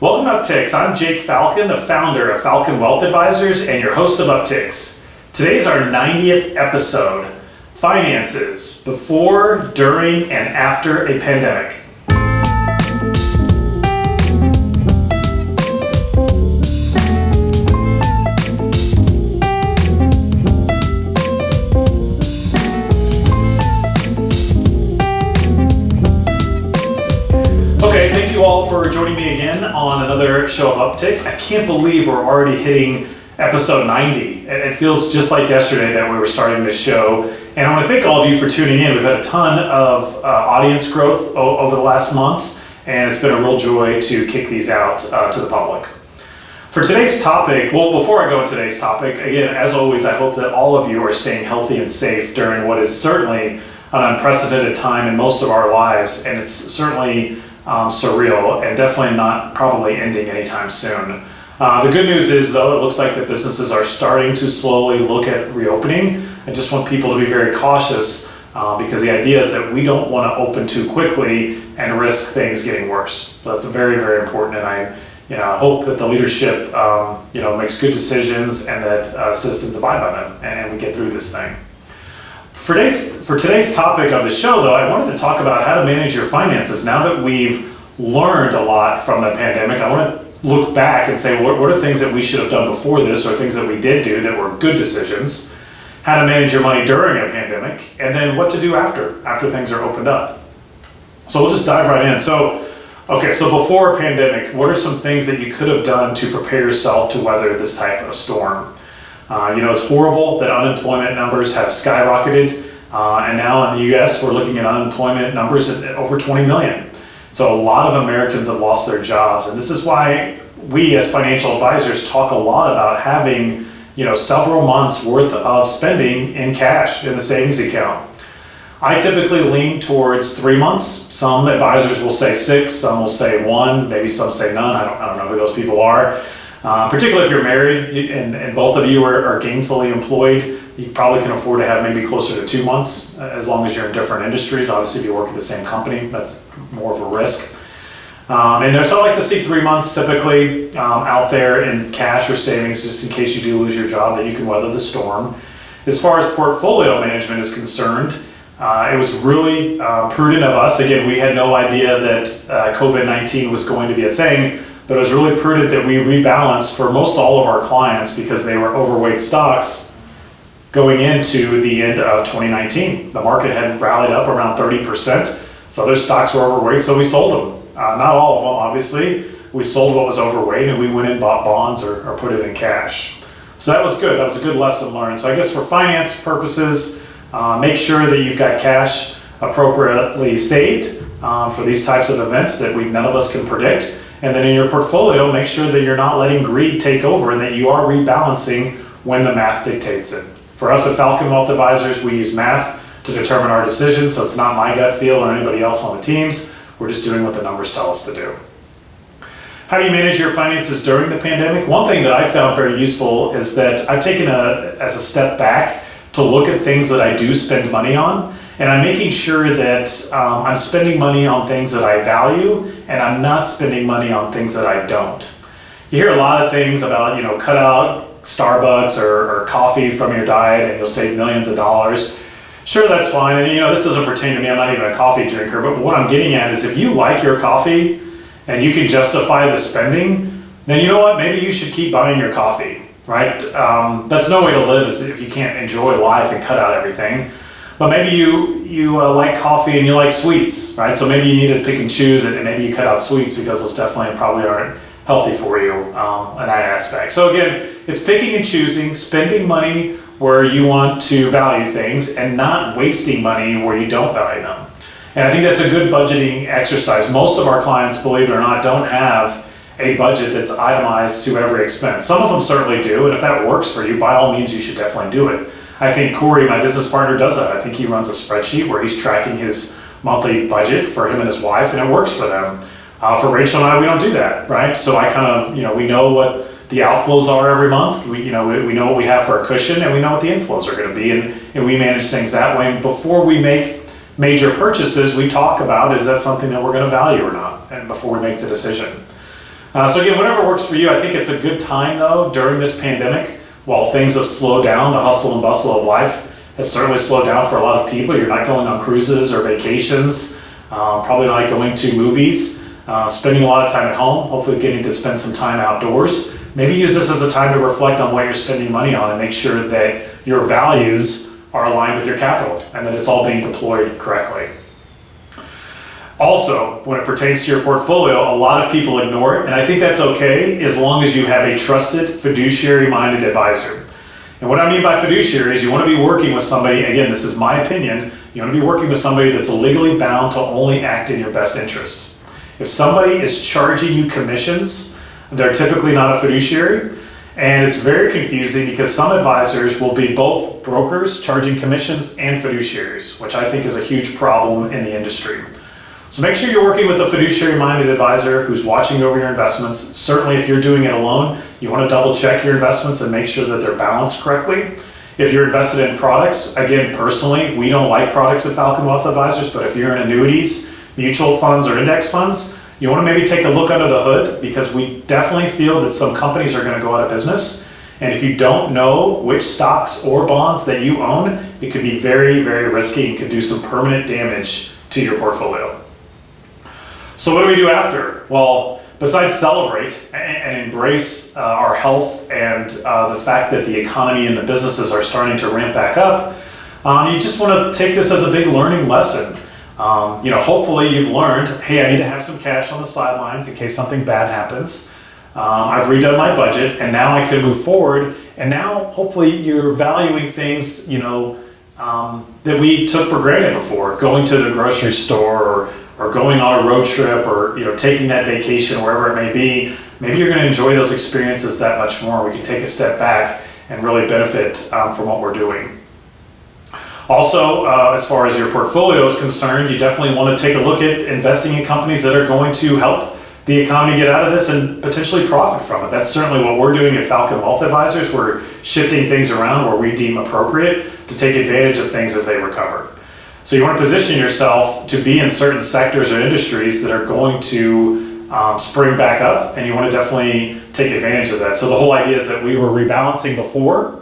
Welcome to Upticks. I'm Jake Falcon, the founder of Falcon Wealth Advisors and your host of Upticks. Today is our 90th episode, Finances, Before, During, and After a Pandemic. Thank you all for joining me again on another show of Upticks. I can't believe we're already hitting episode 90. It feels just like yesterday that we were starting this show. And I want to thank all of you for tuning in. We've had a ton of audience growth over the last months, and it's been a real joy to kick these out to the public. For today's topic, before I go into today's topic, again, as always, I hope that all of you are staying healthy and safe during what is certainly an unprecedented time in most of our lives, and it's certainly surreal and definitely not probably ending anytime soon. The good news is, though, it looks like that businesses are starting to slowly look at reopening. I just want people to be very cautious because the idea is that we don't want to open too quickly and risk things getting worse. So that's very, very important, and I hope that the leadership makes good decisions and that citizens abide by them and we get through this thing. For today's topic of the show, though, I wanted to talk about how to manage your finances. Now that we've learned a lot from the pandemic, I want to look back and say, what are things that we should have done before this, or things that we did do that were good decisions, how to manage your money during a pandemic, and then what to do after things are opened up. So we'll just dive right in. So before a pandemic, what are some things that you could have done to prepare yourself to weather this type of storm? It's horrible that unemployment numbers have skyrocketed, and now in the US we're looking at unemployment numbers at over 20 million. So a lot of Americans have lost their jobs, and this is why we as financial advisors talk a lot about having several months worth of spending in cash in the savings account. I typically lean towards 3 months. Some advisors will say 6, some will say 1, maybe some say none. I don't know who those people are. Particularly if you're married and both of you are gainfully employed, you probably can afford to have maybe closer to 2 months, as long as you're in different industries. Obviously, if you work at the same company, that's more of a risk. So I like to see 3 months typically out there in cash or savings, just in case you do lose your job, that you can weather the storm. As far as portfolio management is concerned, it was really prudent of us. Again, we had no idea that COVID-19 was going to be a thing. But it was really prudent that we rebalanced for most all of our clients because they were overweight stocks going into the end of 2019. The market had rallied up around 30%, so those stocks were overweight, so we sold them. Not all of them, obviously. We sold what was overweight and we went and bought bonds or put it in cash. So that was good. That was a good lesson learned. So I guess for finance purposes, make sure that you've got cash appropriately saved for these types of events that none of us can predict. And then in your portfolio, make sure that you're not letting greed take over and that you are rebalancing when the math dictates it. For us at Falcon Wealth Advisors, we use math to determine our decisions, so it's not my gut feel or anybody else on the teams. We're just doing what the numbers tell us to do. How do you manage your finances during the pandemic? One thing that I found very useful is that I've taken as a step back to look at things that I do spend money on. And I'm making sure that I'm spending money on things that I value, and I'm not spending money on things that I don't. You hear a lot of things about, cut out Starbucks or coffee from your diet and you'll save millions of dollars. Sure, that's fine. And this doesn't pertain to me. I'm not even a coffee drinker. But what I'm getting at is if you like your coffee and you can justify the spending, then you know what? Maybe you should keep buying your coffee, right? That's no way to live is if you can't enjoy life and cut out everything. But maybe you like coffee and you like sweets, right? So maybe you need to pick and choose it, and maybe you cut out sweets because those definitely probably aren't healthy for you in that aspect. So again, it's picking and choosing, spending money where you want to value things and not wasting money where you don't value them. And I think that's a good budgeting exercise. Most of our clients, believe it or not, don't have a budget that's itemized to every expense. Some of them certainly do, and if that works for you, by all means, you should definitely do it. I think Corey, my business partner, does that. I think he runs a spreadsheet where he's tracking his monthly budget for him and his wife, and it works for them. For Rachel and I, we don't do that, right? So I kind of, we know what the outflows are every month. We know what we have for a cushion, and we know what the inflows are going to be, and we manage things that way. And before we make major purchases, we talk about, is that something that we're going to value or not, and before we make the decision. So again, whatever works for you. I think it's a good time though during this pandemic, while things have slowed down, the hustle and bustle of life has certainly slowed down for a lot of people. You're not going on cruises or vacations, probably not going to movies, spending a lot of time at home, hopefully getting to spend some time outdoors. Maybe use this as a time to reflect on what you're spending money on and make sure that your values are aligned with your capital and that it's all being deployed correctly. Also, when it pertains to your portfolio, a lot of people ignore it, and I think that's okay as long as you have a trusted, fiduciary-minded advisor. And what I mean by fiduciary is you want to be working with somebody, again, this is my opinion, you want to be working with somebody that's legally bound to only act in your best interest. If somebody is charging you commissions, they're typically not a fiduciary, and it's very confusing because some advisors will be both brokers charging commissions and fiduciaries, which I think is a huge problem in the industry. So make sure you're working with a fiduciary-minded advisor who's watching over your investments. Certainly if you're doing it alone, you want to double check your investments and make sure that they're balanced correctly. If you're invested in products, again, personally, we don't like products at Falcon Wealth Advisors, but if you're in annuities, mutual funds, or index funds, you want to maybe take a look under the hood because we definitely feel that some companies are going to go out of business. And if you don't know which stocks or bonds that you own, it could be very, very risky and could do some permanent damage to your portfolio. So what do we do after? Well, besides celebrate and embrace our health and the fact that the economy and the businesses are starting to ramp back up, you just want to take this as a big learning lesson. Hopefully you've learned, hey, I need to have some cash on the sidelines in case something bad happens. I've redone my budget and now I can move forward. And now hopefully you're valuing things, that we took for granted before, going to the grocery store or going on a road trip or taking that vacation wherever it may be. Maybe you're going to enjoy those experiences that much more. We can take a step back and really benefit from what we're doing. Also, as far as your portfolio is concerned, you definitely want to take a look at investing in companies that are going to help the economy get out of this and potentially profit from it. That's certainly what we're doing at Falcon Wealth Advisors. We're shifting things around where we deem appropriate to take advantage of things as they recover. So you want to position yourself to be in certain sectors or industries that are going to spring back up, and you want to definitely take advantage of that. So the whole idea is that we were rebalancing before.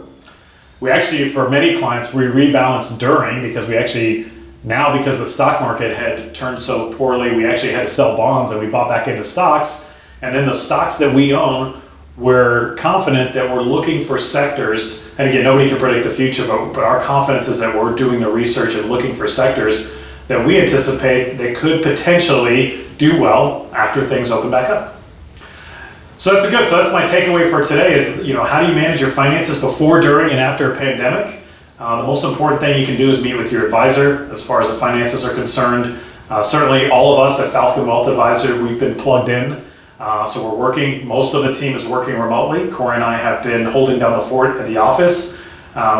We actually, for many clients, we rebalanced during because because the stock market had turned so poorly, we actually had to sell bonds and we bought back into stocks. And then the stocks that we own, we're confident that we're looking for sectors, and again, nobody can predict the future, but our confidence is that we're doing the research and looking for sectors that we anticipate that could potentially do well after things open back up. So that's my takeaway for today is, how do you manage your finances before, during, and after a pandemic? The most important thing you can do is meet with your advisor as far as the finances are concerned. Certainly all of us at Falcon Wealth Advisor, we've been plugged in. So we're working, most of the team is working remotely. Corey and I have been holding down the fort at the office.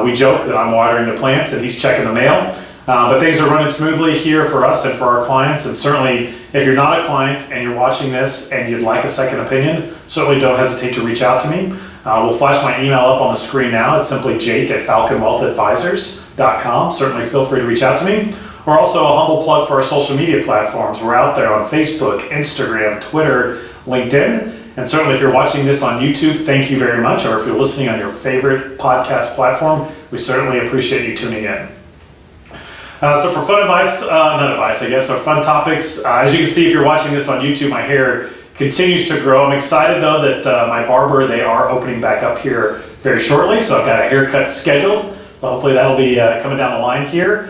We joke that I'm watering the plants and he's checking the mail. But things are running smoothly here for us and for our clients. And certainly if you're not a client and you're watching this and you'd like a second opinion, certainly don't hesitate to reach out to me. We'll flash my email up on the screen now. It's simply jake@falconwealthadvisors.com. Certainly feel free to reach out to me. Or also a humble plug for our social media platforms. We're out there on Facebook, Instagram, Twitter, LinkedIn. And certainly if you're watching this on YouTube, thank you very much. Or if you're listening on your favorite podcast platform, we certainly appreciate you tuning in. So for fun or fun topics, as you can see if you're watching this on YouTube, my hair continues to grow. I'm excited though that my barber, they are opening back up here very shortly. So I've got a haircut scheduled. So hopefully that'll be coming down the line here.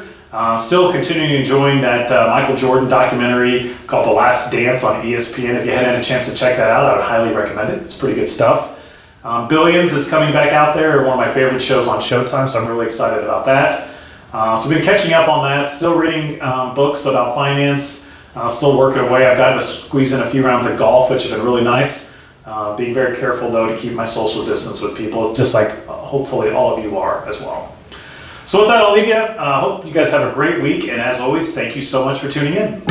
Still continuing enjoying that Michael Jordan documentary called The Last Dance on ESPN. If you hadn't had a chance to check that out, I would highly recommend it. It's pretty good stuff. Billions is coming back out there, one of my favorite shows on Showtime, so I'm really excited about that. So we've been catching up on that, still reading books about finance, still working away. I've gotten to squeeze in a few rounds of golf, which have been really nice. Being very careful though to keep my social distance with people, just like hopefully all of you are as well. So with that, I'll leave you. Hope you guys have a great week, and as always, thank you so much for tuning in.